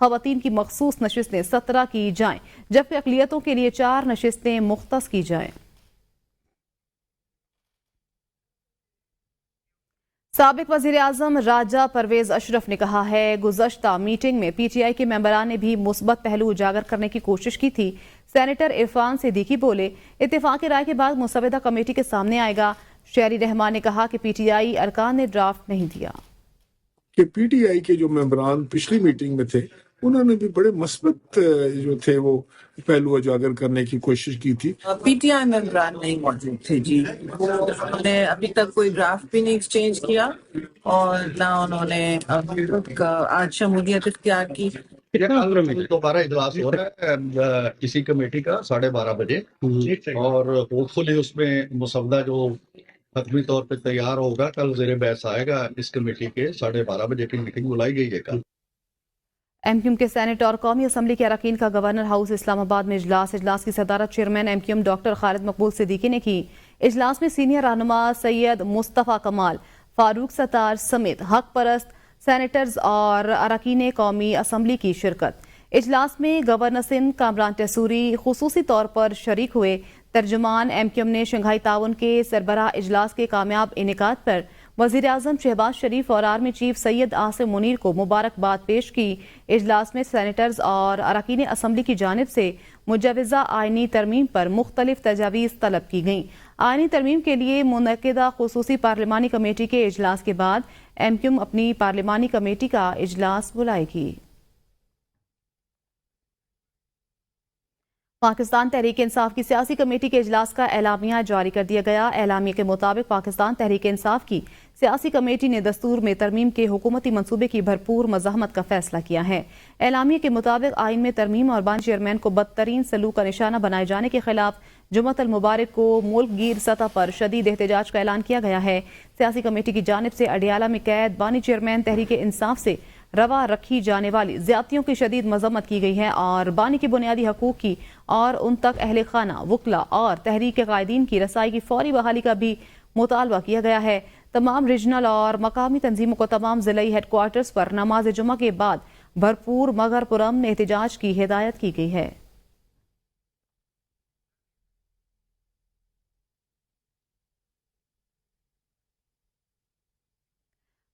خواتین کی مخصوص نشستیں 17 کی جائیں جبکہ اقلیتوں کے لیے 4 نشستیں مختص کی جائیں۔ سابق وزیر اعظم راجہ پرویز اشرف نے کہا ہے گزشتہ میٹنگ میں پی ٹی آئی کے ممبران نے بھی مثبت پہلو اجاگر کرنے کی کوشش کی تھی۔ سینیٹر عرفان صدیقی بولے اتفاق رائے کے بعد مسودہ کمیٹی کے سامنے آئے گا۔ شہری رحمان نے کہا کہ پی ٹی آئی ارکان نے ڈرافٹ نہیں دیا کہ پی ٹی آئی کے جو ممبران پچھلی میٹنگ میں تھے انہوں نے بھی بڑے مثبت جو تھے وہ پہلو اجاگر کرنے کی کوشش کی تھی۔ پی ٹی آئی ممبران نہیں موجود تھے جی، انہوں نے ابھی تک کوئی ڈرافٹ بھی نہیں ایکسچینج کیا اور نہ انہوں نے آج شمولیت اختیار کی۔ دوبارہ اجلاس ہو رہا ہے کسی کمیٹی کا 12:30 بجے اور ہوپ فلی اس میں مسودہ جو حتمی طور پہ تیار ہوگا کل زیر بحث آئے گا۔ اس کمیٹی کے 12:30 بجے کی میٹنگ بلائی گئی ہے کل۔ ایم کیو ایم کے سینیٹ اور قومی اسمبلی کے اراکین کا گورنر ہاؤس اسلام آباد میں اجلاس کی صدارت chairman M Q M doctor Khalid Maqbool Siddiqui نے کی۔ اجلاس میں سینئر رہنما سید مصطفیٰ کمال، فاروق ستار سمیت حق پرست سینیٹرز اور اراکین قومی اسمبلی کی شرکت۔ اجلاس میں گورنر سندھ کامران ٹیسوری خصوصی طور پر شریک ہوئے۔ ترجمان ایم کیو ایم نے شنگھائی تعاون کے سربراہ اجلاس کے کامیاب انعقاد پر وزیر اعظم شہباز شریف اور آرمی چیف سید عاصم منیر کو مبارکباد پیش کی۔ اجلاس میں سینیٹرز اور اراکین اسمبلی کی جانب سے مجوزہ آئینی ترمیم پر مختلف تجاویز طلب کی گئیں۔ آئینی ترمیم کے لیے منعقدہ خصوصی پارلیمانی کمیٹی کے اجلاس کے بعد ایم کیو ایم اپنی پارلیمانی کمیٹی کا اجلاس بلائے گی۔ پاکستان تحریک انصاف کی سیاسی کمیٹی کے اجلاس کا اعلامیہ جاری کر دیا گیا۔ اعلامیے کے مطابق پاکستان تحریک انصاف کی سیاسی کمیٹی نے دستور میں ترمیم کے حکومتی منصوبے کی بھرپور مزاحمت کا فیصلہ کیا ہے۔ اعلامیے کے مطابق آئین میں ترمیم اور بانی چیئرمین کو بدترین سلوک کا نشانہ بنائے جانے کے خلاف جمعۃ المبارک کو ملک گیر سطح پر شدید احتجاج کا اعلان کیا گیا ہے۔ سیاسی کمیٹی کی جانب سے اڈیالہ میں قید بانی چیئرمین تحریک انصاف سے روا رکھی جانے والی زیادتیوں کی شدید مذمت کی گئی ہے اور بانی کے بنیادی حقوق کی اور ان تک اہل خانہ، وکلاء اور تحریک کے قائدین کی رسائی کی فوری بحالی کا بھی مطالبہ کیا گیا ہے۔ تمام ریجنل اور مقامی تنظیموں کو تمام ضلعی ہیڈ کوارٹرز پر نماز جمعہ کے بعد بھرپور مگر پرامن احتجاج کی ہدایت کی گئی ہے۔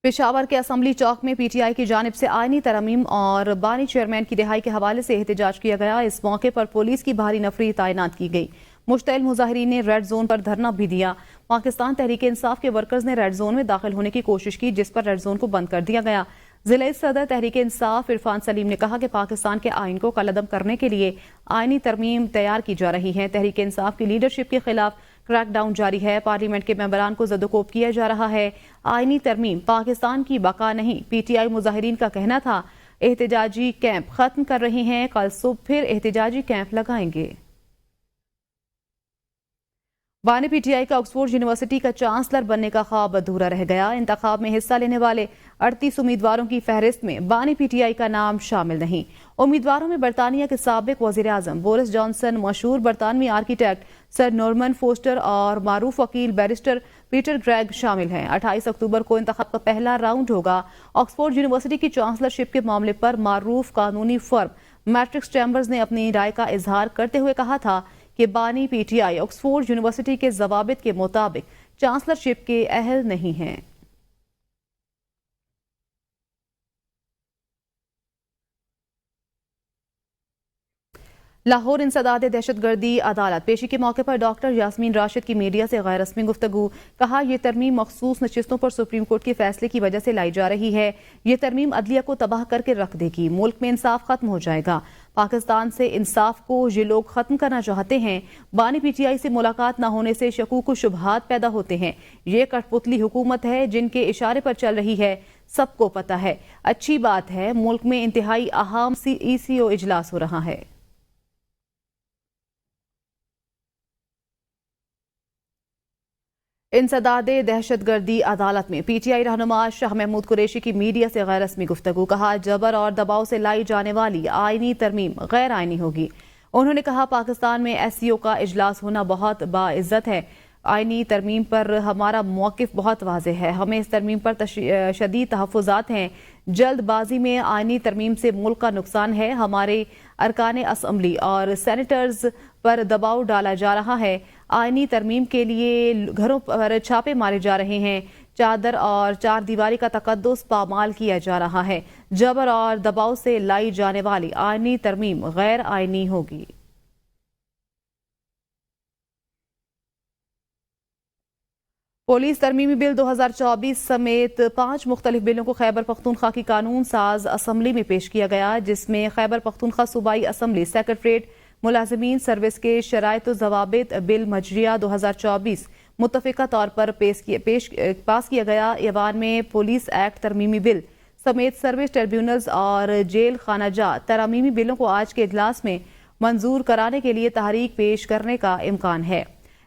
پشاور کے اسمبلی چوک میں پی ٹی آئی کی جانب سے آئینی ترمیم اور بانی چیئرمین کی رہائی کے حوالے سے احتجاج کیا گیا۔ اس موقع پر پولیس کی بھاری نفری تعینات کی گئی۔ مشتعل مظاہرین نے ریڈ زون پر دھرنا بھی دیا۔ پاکستان تحریک انصاف کے ورکرز نے ریڈ زون میں داخل ہونے کی کوشش کی جس پر ریڈ زون کو بند کر دیا گیا۔ ضلع صدر تحریک انصاف عرفان سلیم نے کہا کہ پاکستان کے آئین کو کالعدم کرنے کے لیے آئینی ترمیم تیار کی جا رہی ہے۔ تحریک انصاف کی لیڈرشپ کے خلاف کریک ڈاؤن جاری ہے۔ پارلیمنٹ کے ممبران کو زد و کوب کیا جا رہا ہے۔ آئینی ترمیم پاکستان کی بقا نہیں، پی ٹی آئی مظاہرین کا کہنا تھا۔ احتجاجی کیمپ ختم کر رہے ہیں، کل صبح پھر احتجاجی کیمپ لگائیں گے۔ بانی پی ٹی آئی کا آکسفورڈ یونیورسٹی کا چانسلر بننے کا خواب ادھورا رہ گیا۔ انتخاب میں حصہ لینے والے 38 امیدواروں کی فہرست میں بانی پی ٹی آئی کا نام شامل نہیں۔ امیدواروں میں برطانیہ کے سابق وزیر اعظم بورس جانسن، مشہور برطانوی آرکیٹیکٹ سر نورمن فوسٹر اور معروف وکیل بیرسٹر پیٹر گریگ شامل ہیں۔ 28 اکتوبر کو انتخاب کا پہلا راؤنڈ ہوگا۔ آکسفورڈ یونیورسٹی کی چانسلرشپ کے معاملے پر معروف قانونی فرم میٹرکس چیمبرز نے اپنی رائے کا اظہار کرتے ہوئے کہا تھا کہ بانی P T I Oxford university کے ضوابط کے مطابق چانسلرشپ کے اہل نہیں ہیں۔ لاہور انسداد دہشت گردی عدالت پیشی کے موقع پر ڈاکٹر یاسمین راشد کی میڈیا سے غیر رسمی گفتگو۔ کہا یہ ترمیم مخصوص نشستوں پر سپریم کورٹ کے فیصلے کی وجہ سے لائی جا رہی ہے۔ یہ ترمیم عدلیہ کو تباہ کر کے رکھ دے گی، ملک میں انصاف ختم ہو جائے گا۔ پاکستان سے انصاف کو یہ لوگ ختم کرنا چاہتے ہیں۔ بانی پی ٹی آئی سے ملاقات نہ ہونے سے شکوک و شبہات پیدا ہوتے ہیں۔ یہ کٹ پتلی حکومت ہے جن کے اشارے پر چل رہی ہے، سب کو پتہ ہے۔ اچھی بات ہے ملک میں انتہائی اہم ای سی او اجلاس ہو رہا ہے۔ انسداد دہشت گردی عدالت میں پی ٹی آئی رہنما شاہ محمود قریشی کی میڈیا سے غیر رسمی گفتگو۔ کہا جبر اور دباؤ سے لائی جانے والی آئینی ترمیم غیر آئینی ہوگی۔ انہوں نے کہا پاکستان میں ایس سی او کا اجلاس ہونا بہت باعزت ہے۔ آئینی ترمیم پر ہمارا موقف بہت واضح ہے۔ ہمیں اس ترمیم پر شدید تحفظات ہیں۔ جلد بازی میں آئینی ترمیم سے ملک کا نقصان ہے. ہمارے ارکان اسمبلی اور سینیٹرز پر دباؤ ڈالا جا رہا ہے. آئینی ترمیم کے لیے گھروں پر چھاپے مارے جا رہے ہیں. چادر اور چار دیواری کا تقدس پامال کیا جا رہا ہے. جبر اور دباؤ سے لائی جانے والی آئینی ترمیم غیر آئینی ہوگی. پولیس ترمیمی بل 2024 سمیت 5 مختلف بلوں کو خیبر پختونخوا کی قانون ساز اسمبلی میں پیش کیا گیا، جس میں خیبر پختونخوا صوبائی اسمبلی سیکریٹریٹ ملازمین سروس کے شرائط و ضوابط بل مجریہ 2024 متفقہ طور پر پاس کیا گیا. ایوان میں پولیس ایکٹ ترمیمی بل سمیت سروس ٹریبیونلز اور جیل خانہ جات ترمیمی بلوں کو آج کے اجلاس میں منظور کرانے کے لیے تحریک پیش کرنے کا امکان ہے.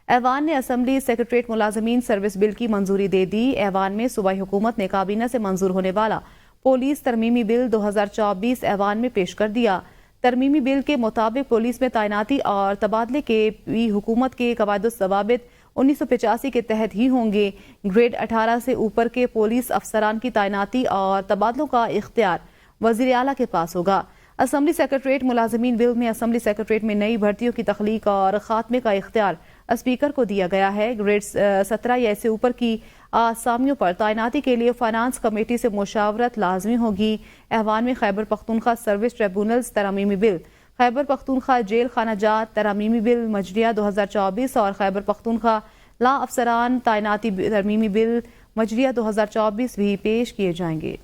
ایوان نے اسمبلی سیکریٹریٹ ملازمین سروس بل کی منظوری دے دی. ایوان میں صوبائی حکومت نے کابینہ سے منظور ہونے والا پولیس ترمیمی بل 2024 ایوان میں پیش کر دیا. ترمیمی بل کے مطابق پولیس میں تعیناتی اور تبادلے کے بھی حکومت کے قواعد و ضوابط 1985 کے تحت ہی ہوں گے. گریڈ 18 سے اوپر کے پولیس افسران کی تعیناتی اور تبادلوں کا اختیار وزیر اعلیٰ کے پاس ہوگا. اسمبلی سیکریٹریٹ ملازمین بل میں اسمبلی سیکریٹریٹ میں نئی بھرتیوں کی تخلیق اور خاتمے کا اختیار اسپیکر کو دیا گیا ہے. گریڈ 17 یا اس سے اوپر کی آسامیوں پر تعیناتی کے لیے فائنانس کمیٹی سے مشاورت لازمی ہوگی. ایوان میں خیبر پختونخوا سروس ٹریبونلز ترمیمی بل، خیبر پختونخوا جیل خانہ جات ترمیمی بل مجریہ 2024 اور خیبر پختونخوا لا افسران تعیناتی ترمیمی بل مجریہ 2024 بھی پیش کیے جائیں گے.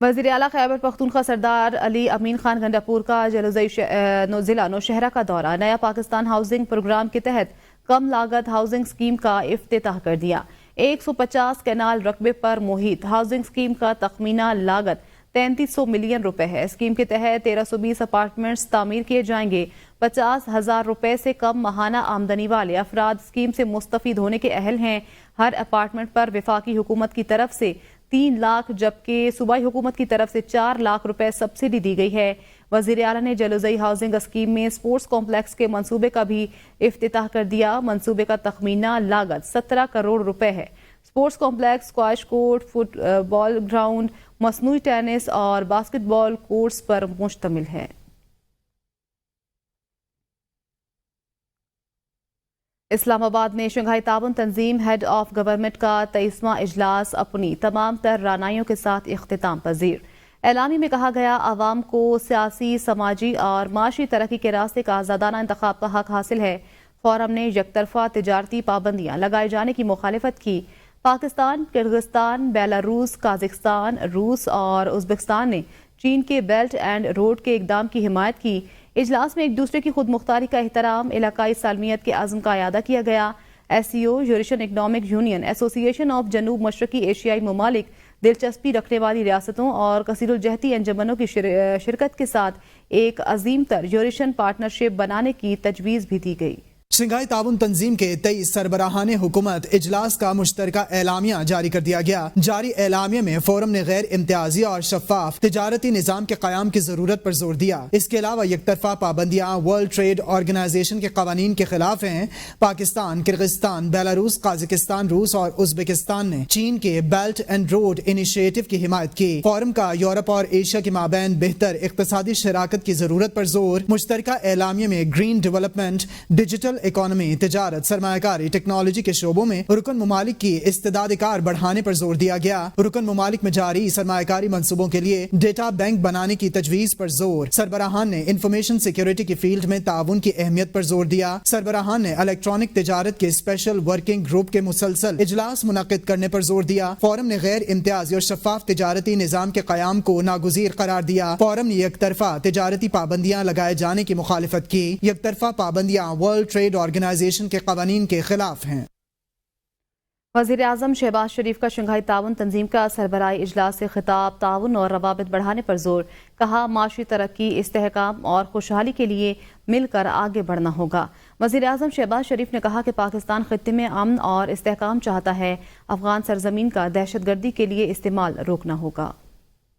وزیر اعلیٰ خیبر پختونخوا سردار علی امین خان گنڈاپور کا ضلع نوشہرہ کا دورہ. نیا پاکستان ہاؤسنگ پروگرام کے تحت کم لاگت ہاؤسنگ اسکیم کا افتتاح کر دیا. 150 کینال رقبے پر محیط ہاؤسنگ اسکیم کا تخمینہ لاگت 3300 ملین روپے ہے. اسکیم کے تحت 1320 اپارٹمنٹس تعمیر کیے جائیں گے. 50,000 روپے سے کم ماہانہ آمدنی والے افراد اسکیم سے مستفید ہونے کے اہل ہیں. ہر اپارٹمنٹ پر وفاقی حکومت کی طرف سے 3 لاکھ جبکہ صوبائی حکومت کی طرف سے 4 لاکھ روپے سبسڈی دی گئی ہے. وزیر اعلیٰ نے جلوزئی ہاؤسنگ اسکیم میں سپورٹس کمپلیکس کے منصوبے کا بھی افتتاح کر دیا. منصوبے کا تخمینہ لاگت 17 کروڑ روپے ہے. Sports complex squash court, football ground, مصنوعی ٹینس اور باسکٹ بال کورٹس پر مشتمل ہے. اسلام آباد میں شنگھائی تعاون تنظیم ہیڈ آف گورنمنٹ کا 23واں اجلاس اپنی تمام تر رعنائیوں کے ساتھ اختتام پذیر. اعلامیے میں کہا گیا عوام کو سیاسی، سماجی اور معاشی ترقی کے راستے کا آزادانہ انتخاب کا حق حاصل ہے. فورم نے یک طرفہ تجارتی پابندیاں لگائے جانے کی مخالفت کی. پاکستان، کرغزستان، بیلاروس، قازقستان، روس اور ازبکستان نے چین کے بیلٹ اینڈ روڈ کے اقدام کی حمایت کی. اجلاس میں ایک دوسرے کی خود مختاری کا احترام، علاقائی سالمیت کے عزم کا اعادہ کیا گیا. SCO یوریشین اکنامک یونین ایسوسی ایشن آف جنوب مشرقی ایشیائی ممالک دلچسپی رکھنے والی ریاستوں اور کثیر الجہتی انجمنوں کی شرکت کے ساتھ ایک عظیم تر یوریشین پارٹنرشپ بنانے کی تجویز بھی دی گئی. شنگھائی تعاون تنظیم کے 23 سربراہان حکومت اجلاس کا مشترکہ اعلامیہ جاری کر دیا گیا. جاری اعلامیہ میں فورم نے غیر امتیازی اور شفاف تجارتی نظام کے قیام کی ضرورت پر زور دیا. اس کے علاوہ یک طرفہ پابندیاں ورلڈ ٹریڈ آرگنائزیشن کے قوانین کے خلاف ہیں. پاکستان، کرغزستان، بیلاروس، قازقستان، روس اور ازبکستان نے چین کے بیلٹ اینڈ روڈ انیشیٹو کی حمایت کی. فورم کا یورپ اور ایشیا کے مابین بہتر اقتصادی شراکت کی ضرورت پر زور. مشترکہ اعلامیہ میں گرین ڈیولپمنٹ، ڈیجیٹل اکانومی، تجارت، سرمایہ کاری، ٹیکنالوجی کے شعبوں میں رکن ممالک کی استعداد کار بڑھانے پر زور دیا گیا. رکن ممالک میں جاری سرمایہ کاری منصوبوں کے لیے ڈیٹا بینک بنانے کی تجویز پر زور. سربراہان نے انفارمیشن سیکیورٹی کی فیلڈ میں تعاون کی اہمیت پر زور دیا. سربراہان نے الیکٹرانک تجارت کے اسپیشل ورکنگ گروپ کے مسلسل اجلاس منعقد کرنے پر زور دیا. فورم نے غیر امتیازی اور شفاف تجارتی نظام کے قیام کو ناگزیر قرار دیا. فورم نے یک طرفہ تجارتی پابندیاں لگائے جانے کی مخالفت کی. یک طرفہ پابندیاں ورلڈ ٹریڈ آرگنائزیشن کے قوانین کے خلاف ہیں. وزیر اعظم شہباز شریف کا شنگھائی تعاون تنظیم کا سربراہی اجلاس سے خطاب. تعاون اور روابط بڑھانے پر زور. کہا معاشی ترقی، استحکام اور خوشحالی کے لیے مل کر آگے بڑھنا ہوگا. وزیر اعظم شہباز شریف نے کہا کہ پاکستان خطے میں امن اور استحکام چاہتا ہے. افغان سرزمین کا دہشت گردی کے لیے استعمال روکنا ہوگا.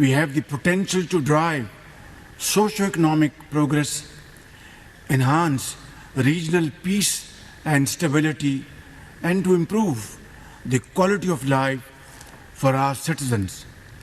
We have the potential to drive socio-economic progress, enhance regional peace and stability, and to improve the quality of life for our citizens.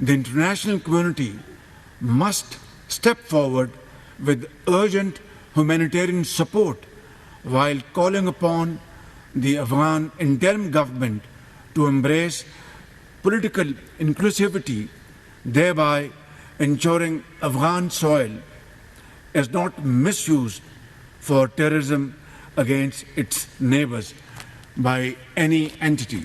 The international community must step forward with urgent humanitarian support while calling upon the Afghan interim government to embrace political inclusivity, thereby ensuring Afghan soil is not misused for terrorism against its neighbors by any entity.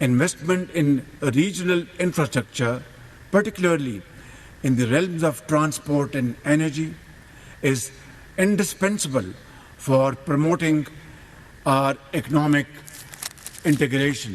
Investment in regional infrastructure, particularly in the realms of transport and energy, is indispensable for promoting our economic integration.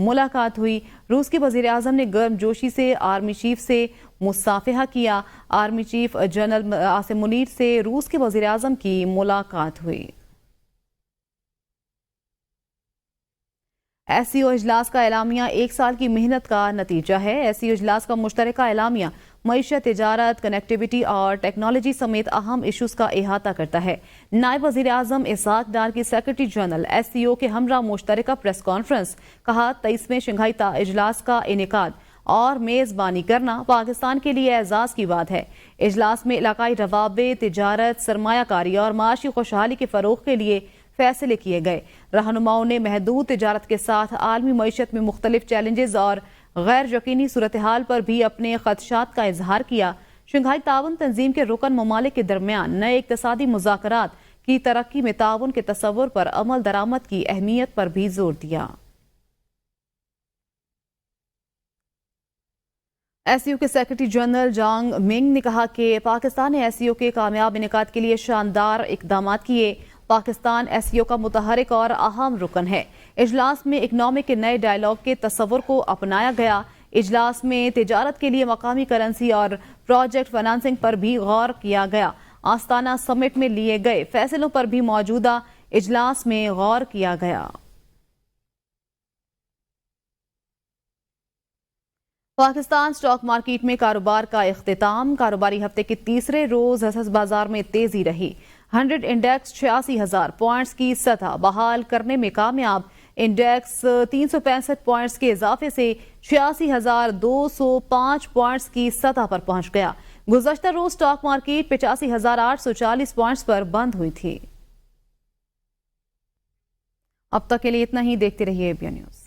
ملاقات ہوئی۔ روس کے وزیر اعظم نے گرم جوشی سے army chief سے مصافحہ کیا۔ Army chief general Asim Munir سے روس کے وزیر اعظم کی ملاقات ہوئی۔ ایس سی او اجلاس کا اعلامیہ 1 سال کی محنت کا نتیجہ ہے۔ ایس سی او اجلاس کا مشترکہ اعلامیہ معیشت، تجارت، کنیکٹیویٹی اور ٹیکنالوجی سمیت اہم ایشوز کا احاطہ کرتا ہے۔ نائب وزیر اعظم اسحاق ڈار کی سیکرٹری جنرل ایس سی او کے ہمراہ مشترکہ پریس کانفرنس کہا 23ویں شنگھائی اجلاس کا انعقاد اور میزبانی کرنا پاکستان کے لیے اعزاز کی بات ہے۔ اجلاس میں علاقائی روابط، تجارت، سرمایہ کاری اور معاشی خوشحالی کے فروغ کے لیے فیصلے کیے گئے۔ رہنماؤں نے محدود تجارت کے ساتھ عالمی معیشت میں مختلف چیلنجز اور غیر یقینی صورتحال پر بھی اپنے خدشات کا اظہار کیا۔ شنگھائی تعاون تنظیم کے رکن ممالک کے درمیان نئے اقتصادی مذاکرات کی ترقی میں تعاون کے تصور پر عمل درآمد کی اہمیت پر بھی زور دیا۔ ایس سی او کے سیکرٹری جنرل جانگ منگ نے کہا کہ پاکستان نے ایس سی او کے کامیاب انعقاد کے لیے شاندار اقدامات کیے۔ پاکستان ایس سی او کا متحرک اور اہم رکن ہے۔ اجلاس میں اکنامک کے نئے ڈائیلاگ کے تصور کو اپنایا گیا۔ اجلاس میں تجارت کے لیے مقامی کرنسی اور پروجیکٹ فنانسنگ پر بھی غور کیا گیا۔ آستانہ سمٹ میں لیے گئے فیصلوں پر بھی موجودہ اجلاس میں غور کیا گیا۔ پاکستان سٹاک مارکیٹ میں کاروبار کا اختتام۔ کاروباری ہفتے کے تیسرے روز حصص بازار میں تیزی رہی۔ 100 انڈیکس 86,000 پوائنٹس کی سطح بحال کرنے میں کامیاب۔ انڈیکس 365 پوائنٹس کے اضافے سے 86,205 پوائنٹس کی سطح پر پہنچ گیا۔ گزشتہ روز سٹاک مارکیٹ 85,840 پوائنٹس پر بند ہوئی تھی۔ اب تک کے لیے اتنا ہی، دیکھتے رہیے ABN نیوز۔